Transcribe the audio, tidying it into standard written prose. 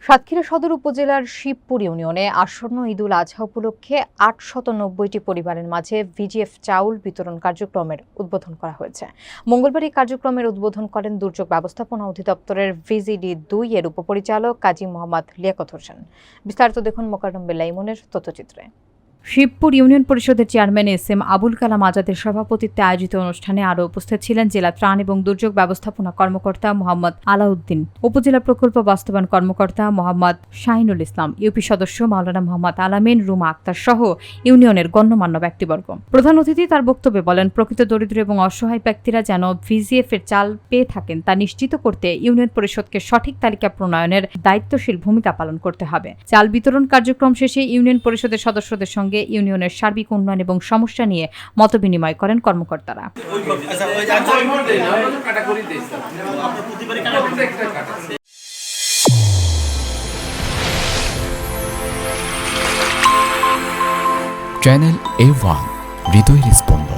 সাতক্ষীরা সদর উপজেলার শিবপুর ইউনিয়নে আসন্ন ঈদুল আজহা উপলক্ষে ৮৯০টি পরিবারের মাঝে ভিজিএফ চাউল বিতরণ কার্যক্রমের উদ্বোধন করা হয়েছে। মঙ্গলবার এই কার্যক্রমের উদ্বোধন করেন দুর্যোগ ব্যবস্থাপনা অধিদপ্তরের VGD-2 এর উপপরিচালক কাজী মোহাম্মদ লিয়াকত হোসেন। বিস্তারিত দেখুন মোকাররম বিল্লাহ ইমনের তথ্যচিত্রে। শিবপুর ইউনিয়ন পরিষদের চেয়ারম্যান SM আবুল কালাম আজাদের সভাপতিত্বে আয়োজিত অনুষ্ঠানে আরও উপস্থিত ছিলেন জেলা ত্রাণ এবং দুর্যোগ ব্যবস্থাপনা কর্মকর্তা মোহাম্মদ আলাউদ্দিন, উপজেলা প্রকল্প বাস্তবায়ন কর্মকর্তা মোহাম্মদ শাহিনুল ইসলাম, ইউপি সদস্য মাওলানা মোহাম্মদ আলামিন, রুমা আক্তার সহ ইউনিয়নের গণ্যমান্য ব্যক্তিবর্গ। প্রধান অতিথি তার বক্তব্যে বলেন, প্রকৃত দরিদ্র এবং অসহায় ব্যক্তিরা যেন VGF এর চাল পেয়ে থাকেন তা নিশ্চিত করতে ইউনিয়ন পরিষদকে সঠিক তালিকা প্রণয়নের দায়িত্বশীল ভূমিকা পালন করতে হবে। চাল বিতরণ কার্যক্রম শেষে ইউনিয়ন পরিষদের সদস্যদের সঙ্গে ইউনিয়নের সার্বিক উন্নয়ন এবং সমস্যা নিয়ে মতবিনিময় করেন কর্মকর্তারা। চ্যানেল A1 হৃদয়ের স্পন্দন।